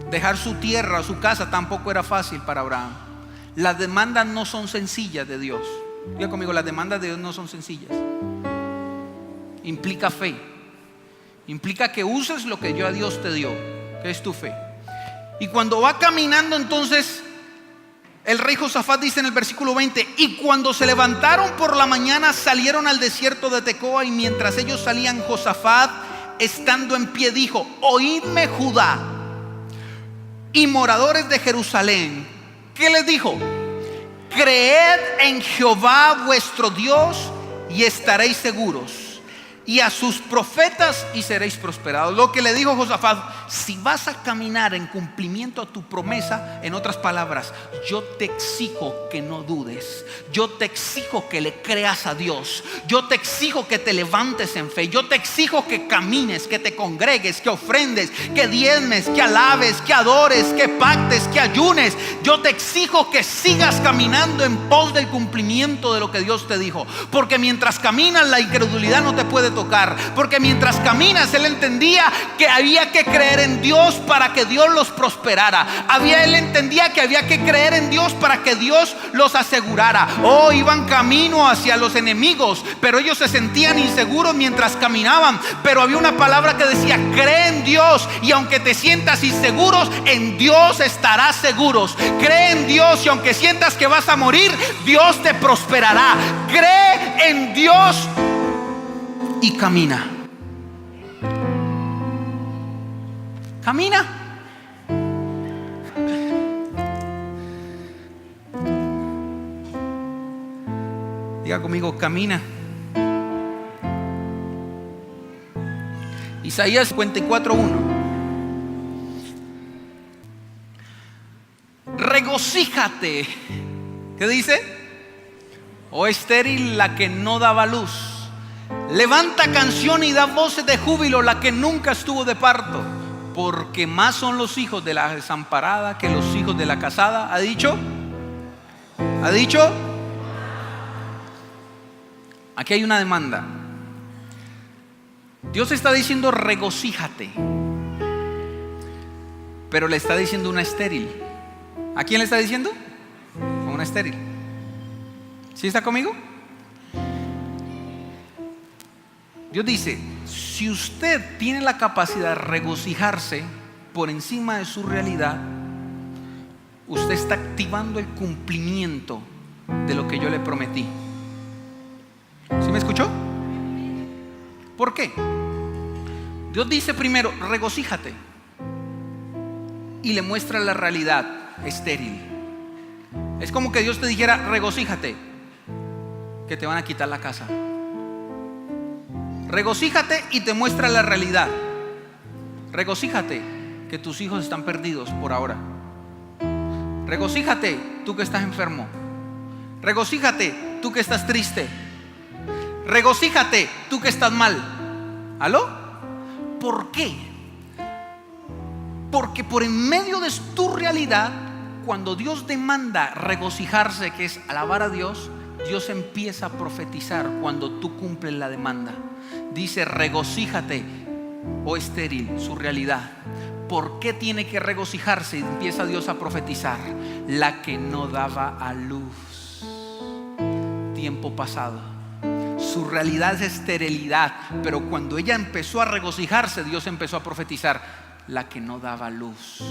Dejar su tierra, su casa, tampoco era fácil para Abraham. Las demandas no son sencillas de Dios. Diga conmigo: las demandas de Dios no son sencillas. Implica fe. Implica que uses lo que ya Dios te dio, que es tu fe. Y cuando va caminando, entonces el rey Josafat dice en el versículo 20: y cuando se levantaron por la mañana, salieron al desierto de Tecoa. Y mientras ellos salían, Josafat, estando en pie, dijo: oídme, Judá y moradores de Jerusalén. ¿Qué les dijo? Creed en Jehová vuestro Dios y estaréis seguros, y a sus profetas y seréis prosperados. Lo que le dijo Josafat: si vas a caminar en cumplimiento a tu promesa, en otras palabras, yo te exijo que no dudes. Yo te exijo que le creas a Dios. Yo te exijo que te levantes en fe. Yo te exijo que camines, que te congregues, que ofrendes, que diezmes, que alabes, que adores, que pactes, que ayunes. Yo te exijo que sigas caminando en pos del cumplimiento de lo que Dios te dijo. Porque mientras caminas, la incredulidad no te puede tocar. Porque mientras caminas, él entendía que había que creer en Dios para que Dios los prosperara. Él entendía que había que creer en Dios para que Dios los asegurara. Iban camino hacia los enemigos, pero ellos se sentían inseguros mientras caminaban. Pero había una palabra que decía: cree en Dios, y aunque te sientas inseguros, en Dios estarás seguros. Cree en Dios, y aunque sientas que vas a morir, Dios te prosperará. Cree en Dios y camina. Camina. Diga conmigo: camina. Isaías 54:1. Regocíjate. ¿Qué dice? Oh estéril, la que no daba luz. Levanta canción y da voces de júbilo, la que nunca estuvo de parto. Porque más son los hijos de la desamparada que los hijos de la casada. ¿Ha dicho? ¿Ha dicho? Aquí hay una demanda. Dios está diciendo: regocíjate, pero le está diciendo una estéril. ¿A quién le está diciendo? A una estéril. ¿Sí está conmigo? Dios dice: si usted tiene la capacidad de regocijarse por encima de su realidad, usted está activando el cumplimiento de lo que yo le prometí. ¿Sí me escuchó? ¿Por qué? Dios dice primero: regocíjate, y le muestra la realidad estéril. Es como que Dios te dijera: regocíjate, que te van a quitar la casa. Regocíjate, y te muestra la realidad. Regocíjate, que tus hijos están perdidos por ahora. Regocíjate, tú que estás enfermo. Regocíjate, tú que estás triste. Regocíjate, tú que estás mal. ¿Aló? ¿Por qué? Porque por en medio de tu realidad, cuando Dios demanda regocijarse, que es alabar a Dios, Dios empieza a profetizar cuando tú cumples la demanda. Dice: regocíjate, oh estéril, su realidad, ¿Por qué tiene que regocijarse? Y empieza Dios a profetizar: la que no daba a luz. Tiempo pasado. Su realidad es esterilidad, pero cuando ella empezó a regocijarse, Dios empezó a profetizar: la que no daba luz.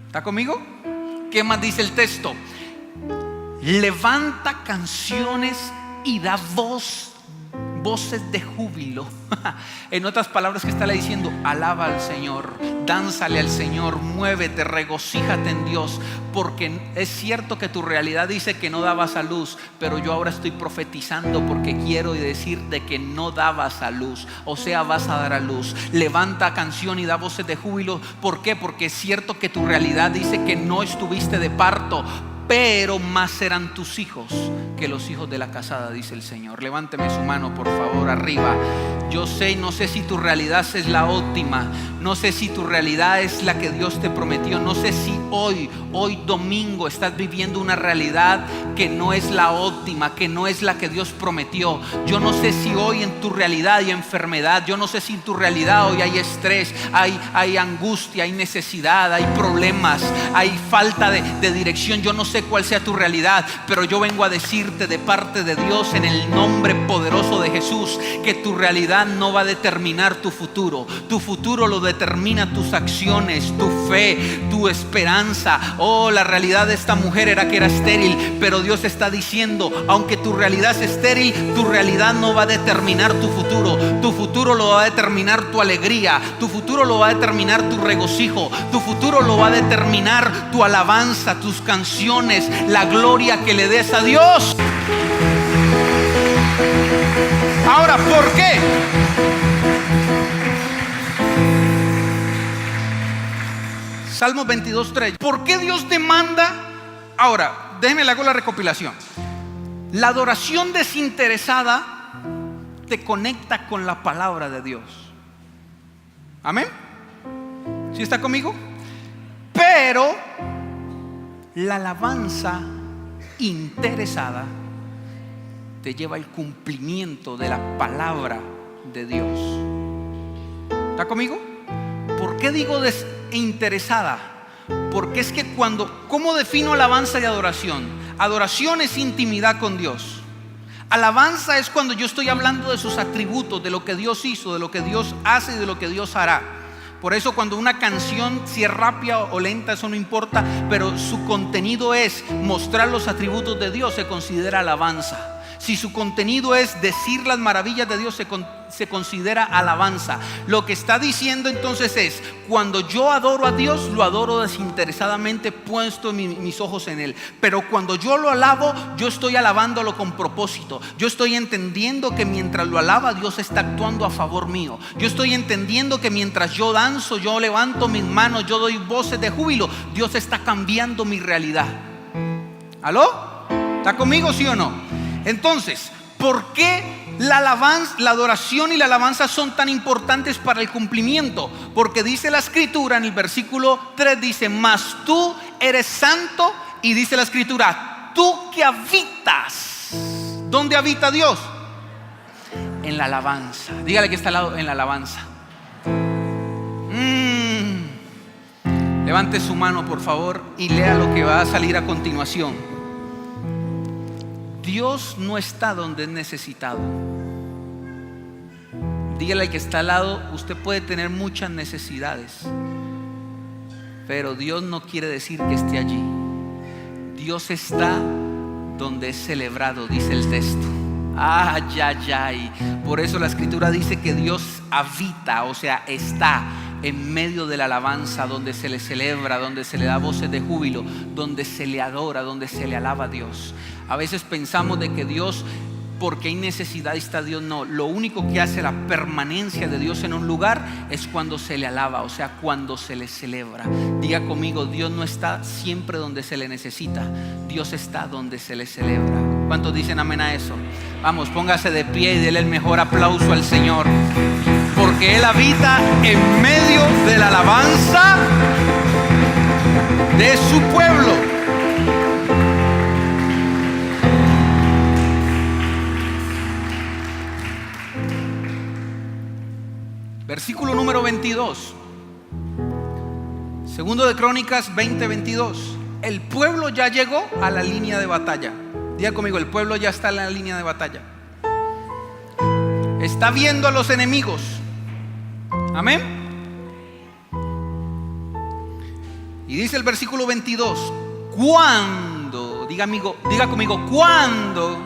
¿Está conmigo? ¿Qué más dice el texto? Levanta canciones y da voces de júbilo. En otras palabras, ¿qué está le diciendo? Alaba al Señor, dánzale al Señor, muévete, regocíjate en Dios, porque es cierto que tu realidad dice que no dabas a luz, pero yo ahora estoy profetizando porque quiero decir de que no dabas a luz, o sea, vas a dar a luz. Levanta canción y da voces de júbilo. ¿Por qué? Porque es cierto que tu realidad dice que no estuviste de parto, pero más serán tus hijos que los hijos de la casada, dice el Señor. Levánteme su mano, por favor, arriba. Yo sé, no sé si tu realidad es la óptima, no sé si tu realidad es la que Dios te prometió, no sé si hoy domingo estás viviendo una realidad que no es la óptima, que no es la que Dios prometió. Yo no sé si hoy en tu realidad hay enfermedad, yo no sé si en tu realidad hoy hay estrés, hay angustia, hay necesidad, hay problemas, hay falta de dirección. Yo no sé cuál sea tu realidad, pero yo vengo a decirte de parte de Dios, en el nombre poderoso de Jesús, que tu realidad no va a determinar tu futuro. Tu futuro lo determina tus acciones, tu fe, tu esperanza. Oh, la realidad de esta mujer era que era estéril, pero Dios está diciendo: aunque tu realidad es estéril, tu realidad no va a determinar tu futuro. Tu futuro lo va a determinar tu alegría, tu futuro lo va a determinar tu regocijo, tu futuro lo va a determinar tu alabanza, tus canciones, la gloria que le des a Dios. Ahora, ¿por qué? Salmos 22:3. ¿Por qué Dios demanda? Ahora, déjeme le hago la recopilación. La adoración desinteresada te conecta con la palabra de Dios. Amén. ¿Sí está conmigo? Pero la alabanza interesada te lleva al cumplimiento de la palabra de Dios. ¿Está conmigo? ¿Por qué digo desinteresada? Porque es que ¿cómo defino alabanza y adoración? Adoración es intimidad con Dios. Alabanza es cuando yo estoy hablando de sus atributos, de lo que Dios hizo, de lo que Dios hace y de lo que Dios hará. Por eso cuando una canción, si es rápida o lenta, eso no importa, pero su contenido es mostrar los atributos de Dios, se considera alabanza. Si su contenido es decir las maravillas de Dios, se considera alabanza. Lo que está diciendo entonces es: cuando yo adoro a Dios, lo adoro desinteresadamente, puesto mis ojos en Él. Pero cuando yo lo alabo, yo estoy alabándolo con propósito. Yo estoy entendiendo que mientras lo alaba, Dios está actuando a favor mío. Yo estoy entendiendo que mientras yo danzo, yo levanto mis manos, yo doy voces de júbilo, Dios está cambiando mi realidad. ¿Aló? ¿Está conmigo, sí o no? Entonces, ¿por qué la alabanza, la adoración y la alabanza son tan importantes para el cumplimiento? Porque dice la escritura en el versículo 3, dice: mas tú eres santo. Y dice la escritura: tú que habitas. ¿Dónde habita Dios? En la alabanza. Dígale que está al lado: en la alabanza. Levante su mano, por favor, y lea lo que va a salir a continuación. Dios no está donde es necesitado. Dígale al que está al lado: usted puede tener muchas necesidades, pero Dios no quiere decir que esté allí. Dios está donde es celebrado, dice el texto. Ay, ay, ay. Por eso la escritura dice que Dios habita, o sea, está en medio de la alabanza, donde se le celebra, donde se le da voces de júbilo, donde se le adora, donde se le alaba a Dios. A veces pensamos de que Dios, porque hay necesidad, está Dios. No, lo único que hace la permanencia de Dios en un lugar es cuando se le alaba, o sea, cuando se le celebra. Diga conmigo: Dios no está siempre donde se le necesita, Dios está donde se le celebra. ¿Cuántos dicen amén a eso? Vamos, póngase de pie y déle el mejor aplauso al Señor, porque Él habita en medio de la alabanza de su pueblo. Versículo número 22. Segundo de Crónicas 20:22. El pueblo ya llegó a la línea de batalla. Diga conmigo, el pueblo ya está en la línea de batalla. Está viendo a los enemigos. Amén. Y dice el versículo 22: cuando, diga conmigo, cuando,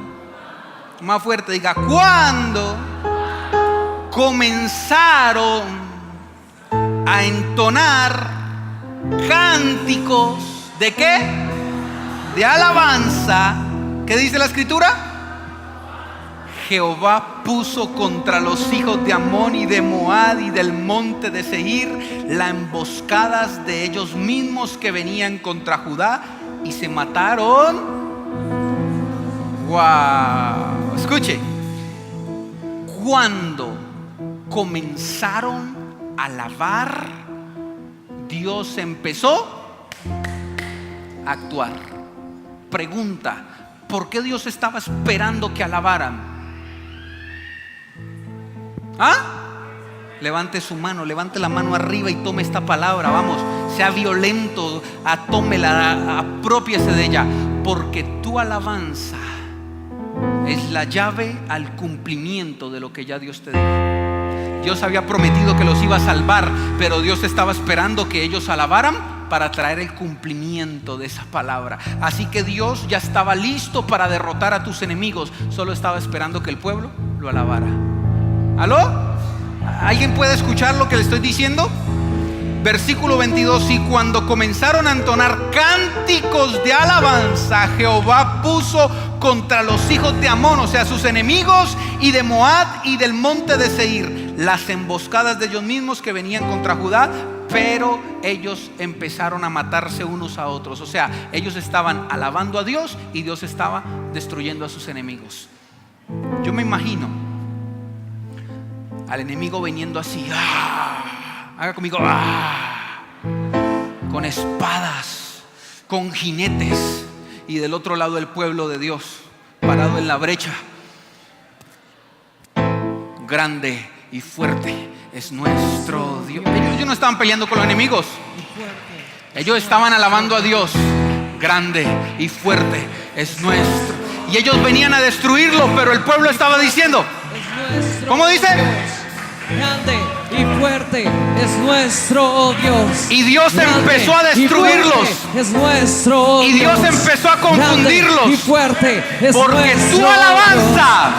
más fuerte, diga, cuando comenzaron a entonar cánticos ¿de qué? De alabanza. ¿Qué dice la escritura? Jehová puso contra los hijos de Amón y de Moab y del monte de Seir las emboscadas de ellos mismos que venían contra Judá y se mataron. ¡Wow! Escuche. Cuando comenzaron a alabar, Dios empezó a actuar. Pregunta: ¿por qué Dios estaba esperando que alabaran? ¿Ah? Levante su mano, levante la mano arriba y tome esta palabra. Vamos, sea violento, tómela, apropiese de ella. Porque tu alabanza es la llave al cumplimiento de lo que ya Dios te dijo. Dios había prometido que los iba a salvar, pero Dios estaba esperando que ellos alabaran para traer el cumplimiento de esa palabra. Así que Dios ya estaba listo para derrotar a tus enemigos, solo estaba esperando que el pueblo lo alabara. ¿Aló? ¿Alguien puede escuchar lo que le estoy diciendo? Versículo 22: y cuando comenzaron a entonar cánticos de alabanza, Jehová puso contra los hijos de Amón, o sea, sus enemigos, y de Moab y del monte de Seir, las emboscadas de ellos mismos que venían contra Judá. Pero ellos empezaron a matarse unos a otros. O sea, ellos estaban alabando a Dios y Dios estaba destruyendo a sus enemigos. Yo me imagino al enemigo viniendo así, haga conmigo, con espadas, con jinetes, y del otro lado el pueblo de Dios parado en la brecha. Grande y fuerte es nuestro Dios. Ellos no estaban peleando con los enemigos, ellos estaban alabando a Dios. Grande y fuerte es nuestro. Y ellos venían a destruirlo, pero el pueblo estaba diciendo, ¿cómo dice? Grande y fuerte es nuestro Dios. Y Dios empezó a destruirlos. Es nuestro y Dios empezó a confundirlos. Y fuerte es porque tu alabanza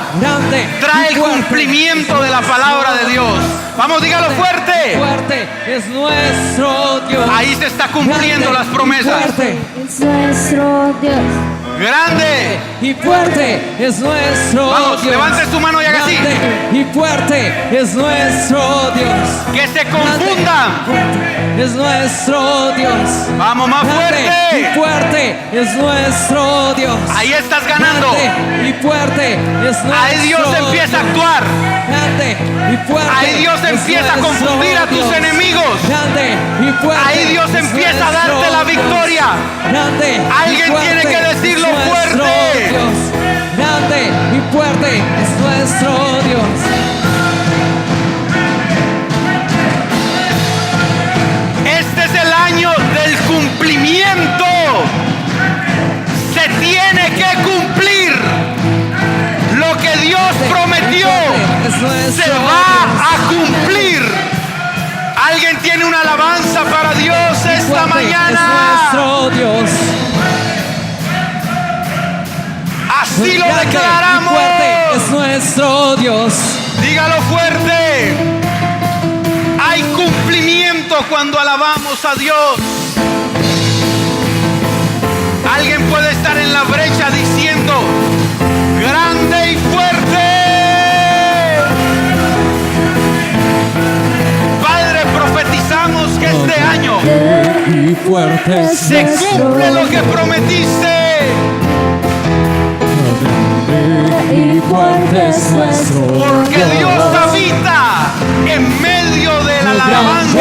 trae el cumplimiento de la palabra de Dios. Vamos, dígalo fuerte. Fuerte es nuestro Dios. Ahí se está cumpliendo las promesas. Fuerte es nuestro Dios. Grande y fuerte es nuestro Vamos, Dios. levante su mano y haga así. Y fuerte es nuestro Dios. Que se confundan. Es nuestro Dios. Vamos, más fuerte. Y fuerte es nuestro Dios. Ahí estás ganando. Y fuerte es nuestro Dios. Ahí Dios empieza a actuar. Y fuerte. Ahí Dios empieza a confundir a tus enemigos. Y fuerte. Ahí Dios empieza a darte la victoria. Alguien tiene que decirlo fuerte. Dios. Grande y fuerte es nuestro Dios. Este es el año del cumplimiento. Se tiene que cumplir lo que Dios prometió. Se va a cumplir. Alguien tiene una alabanza para Dios esta mañana. Es nuestro Dios. Así lo declaramos. Fuerte es nuestro Dios. Dígalo fuerte. Hay cumplimiento cuando alabamos a Dios. Alguien puede estar en la brecha diciendo, grande y fuerte. Padre, profetizamos que este año y fuerte se cumple lo que prometiste. Y fuerte es nuestro Porque Dios habita en medio de la alabanza.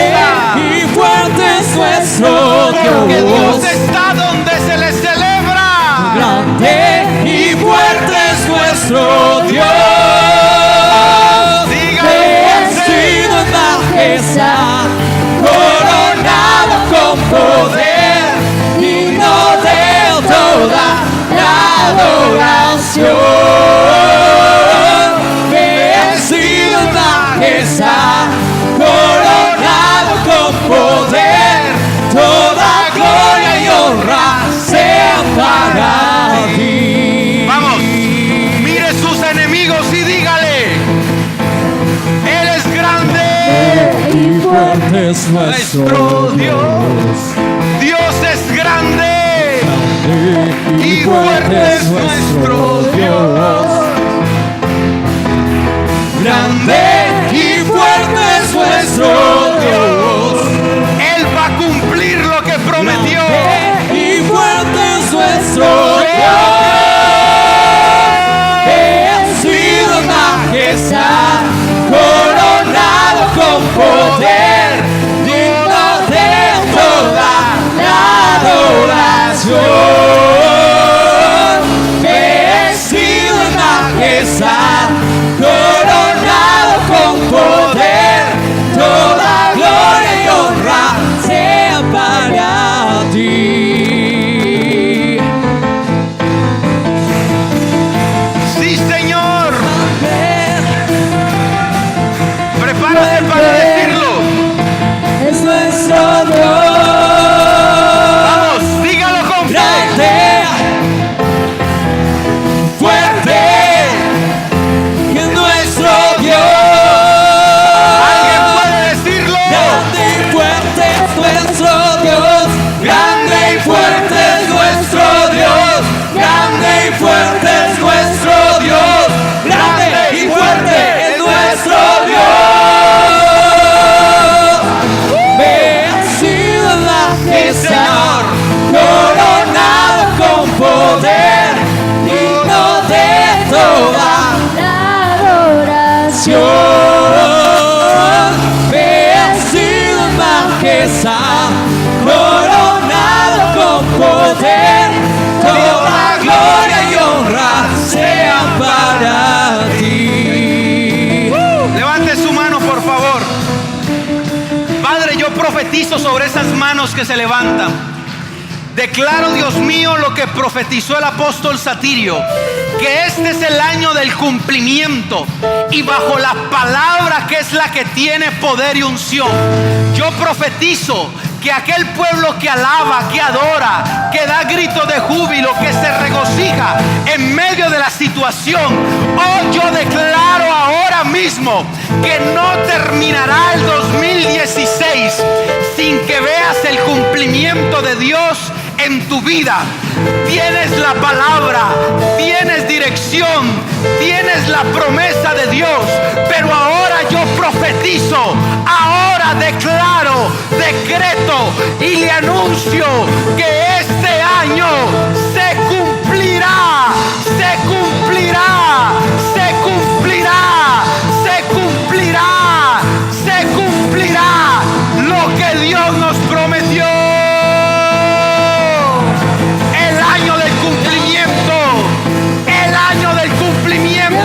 Y fuerte es nuestro Porque Dios Dios. está donde se le celebra. Grande y fuerte es nuestro Dios. Dígalo Vestido en majestad, coronado con toda gloria y honra sea para ti. Vamos, mire sus enemigos y dígale, Él es grande Y fuerte es nuestro Dios. Dios es grande Y fuerte es nuestro Dios. Grande y fuerte es nuestro Dios. Él va a cumplir lo que prometió. Grande y fuerte es nuestro Dios. Vencido en majestad, coronado con poder, digno de toda la adoración. Vencido en majestad, coronado con poder, toda gloria y honra sea para ti. Sí, Señor. Prepárate para decirlo. Es nuestro Dios. Vamos, dígalo con fe. Grande, fuerte, que es nuestro Dios. ¿Alguien puede decirlo? Grande y fuerte es nuestro Dios. Grande y fuerte es nuestro Dios. Grande y fuerte es nuestro Dios. Grande y fuerte es nuestro Dios. Vencido en la majestad, coronado con poder, digno de toda La adoración. vencido en majestad, coronado con poder, toda gloria y honra sea para ti. Levante su mano, por favor. Padre, yo profetizo sobre esas manos que se levantan. Declaro, Dios mío, lo que profetizó el apóstol Satirio, que este es el año del cumplimiento, y bajo la palabra que es la que tiene poder y unción, yo profetizo que aquel pueblo que alaba, que adora, que da gritos de júbilo, que se regocija en medio de la situación, hoy yo declaro ahora mismo que no terminará el 2016 sin que veas el cumplimiento de Dios en tu vida. Tienes la palabra, tienes dirección, tienes la promesa de Dios, pero ahora yo profetizo, ahora declaro, decreto y le anuncio que este año se cumplirá, se cumplirá, se cumplirá, se cumplirá, se cumplirá lo que Dios nos prometió. El año del cumplimiento, el año del cumplimiento.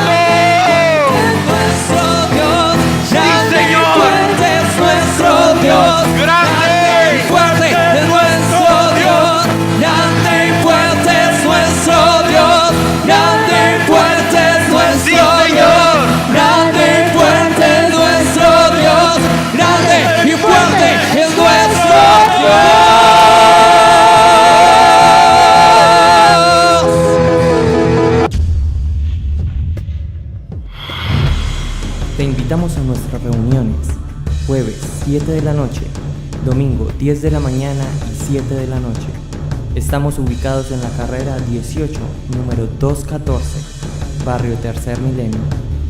Nuestro Dios, Sí, grande y Señor. fuerte es nuestro Dios. Grande. Y fuerte es nuestro Dios. Grande y fuerte es nuestro Dios. Grande y fuerte es nuestro Sí, Señor. Dios. Grande y fuerte es nuestro Dios. Grande y fuerte es nuestro Dios. Te invitamos a nuestras reuniones, jueves 7 de la noche, domingo 10 de la mañana y 7 de la noche. Estamos ubicados en la carrera 18, número 214, barrio Tercer Milenio.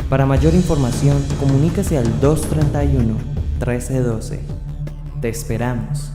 Para mayor información, comuníquese al 231-1312. Te esperamos.